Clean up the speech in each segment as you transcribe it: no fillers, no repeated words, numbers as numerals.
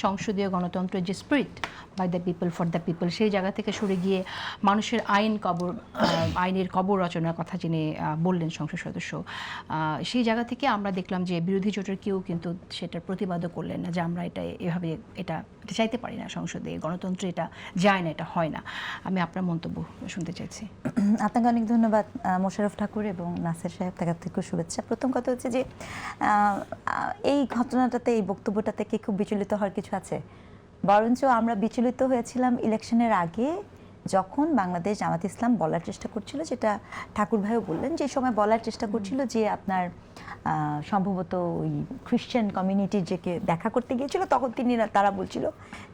সংসদীয় গণতন্ত্রের যে spirit by the people for the people সেই জায়গা থেকে সরে গিয়ে মানুষের আইনের কবর রচনার কথা যিনি বললেন সংসদ সদস্য, সেই জায়গা থেকে আমরা দেখলাম যে বিরোধী জোটের কেউ কিন্তু সেটার প্রতিবাদও করলেন না যে আমরা এভাবে এটা চাইতে পারি না, সংসদে গণতন্ত্রে এটা যায় না, এটা হয় না। আমি আপনার মন্তব্য শুনতে চাইছি। আপনাকে অনেক ধন্যবাদ মোশাররফ ঠাকুর এবং নাসির সাহেব, তাদের থেকে শুভেচ্ছা। প্রথম কথা হচ্ছে যে এই ঘটনাটাতে, এই বক্তব্যটা থেকে খুব বিচলিত হওয়ার কিছু আছে? বরঞ্চ আমরা বিচলিত হয়েছিলাম ইলেকশনের আগে, যখন বাংলাদেশ জামাত ইসলাম বলার চেষ্টা করছিল, যেটা ঠাকুর ভাইও বললেন, যে সময় বলার চেষ্টা করছিল যে আপনার সম্ভবত ওই খ্রিশ্চান কমিউনিটির যে দেখা করতে গিয়েছিল, তখন তারা বলছিল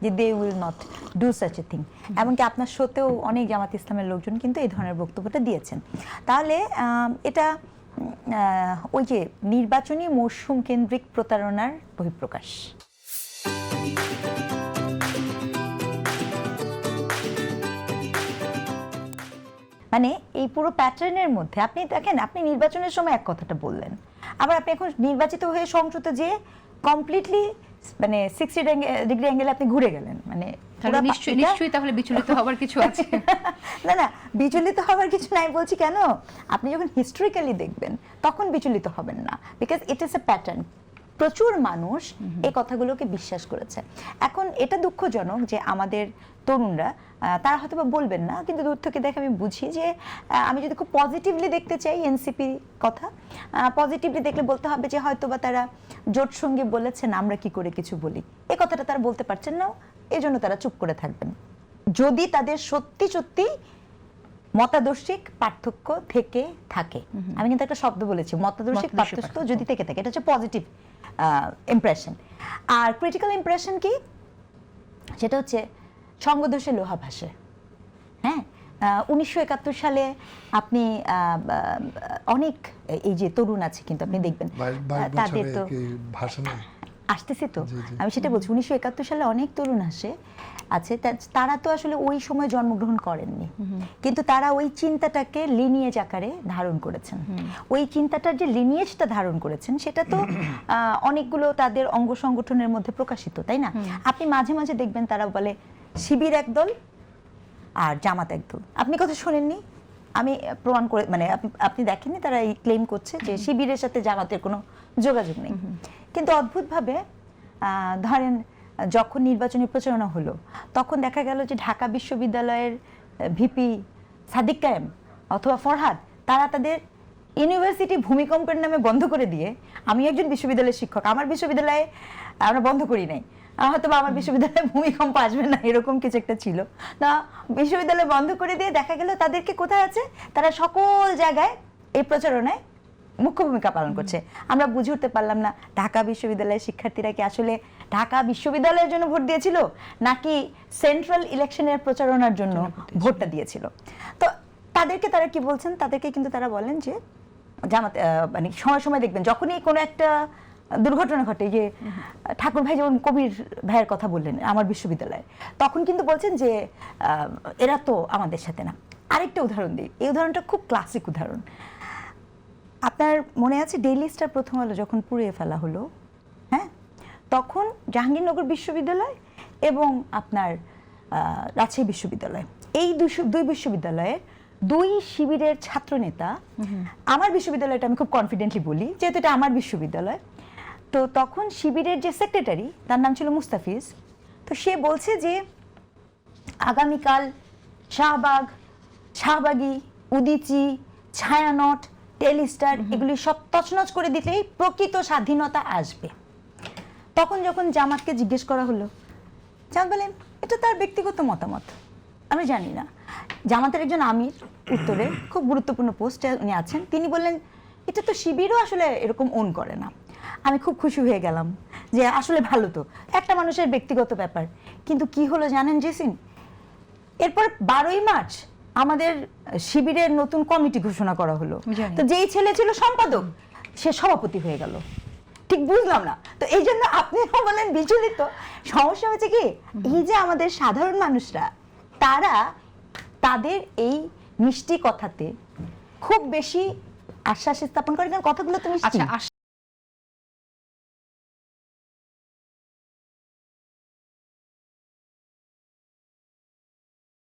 যে they will not do such a thing. এমনকি আপনার শোতেও অনেক জামাত ইসলামের লোকজন কিন্তু এই ধরনের বক্তব্যটা দিয়েছেন। তাহলে এটা ওই যে নির্বাচনী মৌসুম কেন্দ্রিক প্রতারণার বহিঃপ্রকাশ। মানে এই পুরো প্যাটার্নের মধ্যে আপনি দেখেন, আপনি নির্বাচনের সময় এক কথাটা বললেন, আবার আপনি এখন নির্বাচিত হয়ে সংসদে যে কমপ্লিটলি মানে 60 ডিগ্রি অ্যাঙ্গেলে আপনি ঘুরে গেলেন। মানে নিশ্চয়ই তাহলে বিচলিত হওয়ার কিছু আছে? না, বিচলিত হওয়ার কিছু নাই বলছি কেন, আপনি যখন হিস্টোরিক্যালি দেখবেন তখন বিচলিত হবেন না, because it is a pattern. প্রচুর মানুষ এই কথাগুলোকে বিশ্বাস করেছে। এখন এটা দুঃখজনক যে আমাদের তরুণরা, তারা হয়তো বা বলবেন না, কিন্তু দূর থেকে দেখে আমি বুঝি যে আমি যদি খুব পজিটিভলি দেখতে চাই এনসিপি কথা, পজিটিভলি দেখলে বলতে হবে যে হয়তো বা তারা জোট সঙ্গে বলেছেন আমরা কি করে কিছু বলি, এই কথাটা তারা বলতে পারছেন না, এজন্য তারা চুপ করে থাকবেন। যদি তাদের সত্যি সত্যি মতাদর্শিক পার্থক্য থেকে থাকে, আমি কিন্তু একটা শব্দ বলেছি, মতাদর্শিক পার্থক্য যদি থেকে থাকে, এটা হচ্ছে পজিটিভ ইমপ্রেশন। আর ক্রিটিক্যাল ইমপ্রেশন কি, সেটা হচ্ছে সঙ্গদোষে লোহা ভাসে। হ্যাঁ, 1971 সালে আপনি অনেক এই যে তরুণ আছে কিন্তু আপনি দেখবেন তাদের তো আসতেছি, তো আমি সেটা বলছি, 1971 সালে অনেক তরুণ আছে, তারা তো আসলে ওই সময় জন্মগ্রহণ করেননি, কিন্তু তারা ওই চিন্তাটাকে লিনিয়েজ আকারে ধারণ করেছেন। ওই চিন্তাটার যে লিনিয়েজটা ধারণ করেছেন, সেটা তো অনেকগুলো তাদের অঙ্গ সংগঠনের মধ্যে প্রকাশিত, তাই না? আপনি মাঝে মাঝে দেখবেন তারা বলে শিবির একদল আর জামাত একদল। আপনি কথা শোনেননি, আমি প্রমাণ করে, মানে আপনি দেখেননি, তারা এই ক্লেম করছে যে শিবিরের সাথে জামাতের কোনো যোগাযোগ নেই। কিন্তু অদ্ভুতভাবে ধরেন যখন নির্বাচনী প্রচারণা হলো, তখন দেখা গেল যে ঢাকা বিশ্ববিদ্যালয়ের ভিপি সাদিক কায়েম অথবা ফরহাদ, তারা তাদের ইউনিভার্সিটি ভূমিকম্পের নামে বন্ধ করে দিয়ে, আমি একজন বিশ্ববিদ্যালয়ের শিক্ষক, আমার বিশ্ববিদ্যালয়ে আমরা বন্ধ করি নাই, হয়তো আমার বিশ্ববিদ্যালয়ে ভূমিকম্প আসবে না, এরকম কিছু একটা ছিল না, বিশ্ববিদ্যালয় বন্ধ করে দিয়ে দেখা গেল তাদেরকে কোথায় আছে, তারা সকল জায়গায় এই প্রচারণায় মুখ্য ভূমিকা পালন করছে। আমরা বুঝে উঠতে পারলাম না ঢাকা বিশ্ববিদ্যালয়ের শিক্ষার্থীরা কি আসলে ঢাকা বিশ্ববিদ্যালয়ের জন্য ভোট দিয়েছিল নাকি সেন্ট্রাল ইলেকশনের প্রচারণার জন্য ভোটটা দিয়েছিল। তো তাদেরকে তারা কি বলছেন, তাদেরকে কিন্তু তারা বলেন যে জামাত, মানে সময় সময় দেখবেন যখনই কোনো একটা দুর্ঘটনা ঘটে, যে ঠাকুর ভাই যেমন কবির ভাইয়ের কথা বললেন আমার বিশ্ববিদ্যালয়ে, তখন কিন্তু বলছেন যে এরা তো আমাদের সাথে না। আরেকটা উদাহরণ দিই, এই উদাহরণটা খুব ক্লাসিক উদাহরণ। আপনার মনে আছে ডেইলি স্টার প্রথম আলো যখন পুড়িয়ে ফেলা হলো, হ্যাঁ, তখন জাহাঙ্গীরনগর বিশ্ববিদ্যালয় এবং আপনার রাজশাহী বিশ্ববিদ্যালয়, এই দুই বিশ্ববিদ্যালয়ের দুই শিবিরের ছাত্রনেতা, আমার বিশ্ববিদ্যালয়টা আমি খুব কনফিডেন্টলি বলি যেহেতু এটা আমার বিশ্ববিদ্যালয়, তো তখন শিবিরের যে সেক্রেটারি, তার নাম ছিল মুস্তাফিজ, তো সে বলছে যে আগামীকাল শাহবাগী, উদিচি, ছায়ানট, টেলিস্টার এগুলি সব তছনছ করে দিলেই প্রকৃত স্বাধীনতা আসবে। তখন যখন জামাতকে জিজ্ঞেস করা হলো, জামাত বলেন এটা তার ব্যক্তিগত মতামত, আমি জানি না। জামাতের একজন আমির উত্তরে, খুব গুরুত্বপূর্ণ পোস্টে উনি আছেন, তিনি বললেন এটা তো শিবিরও আসলে এরকম ওন করে না। আমি খুব খুশি হয়ে গেলাম যে আসলে ভালো, তো একটা মানুষের ব্যক্তিগত ব্যাপার। কিন্তু কি হলো জানেন জেসিন, এরপর 12ই মার্চ আমাদের শিবিরের নতুন কমিটি ঘোষণা করা হলো, তো যেই ছেলে ছিল সম্পাদক সে সভাপতি হয়ে গেল। ঠিক বুঝলাম না, তো এই জন্য আপনিও বলেন বিচলিত। সমস্যা হচ্ছে কি, এই যে আমাদের সাধারণ মানুষরা, তারা তাদের এই মিষ্টি কথাতে খুব বেশি আশ্বাস স্থাপন করে, কারণ কথাগুলো তো মিষ্টি।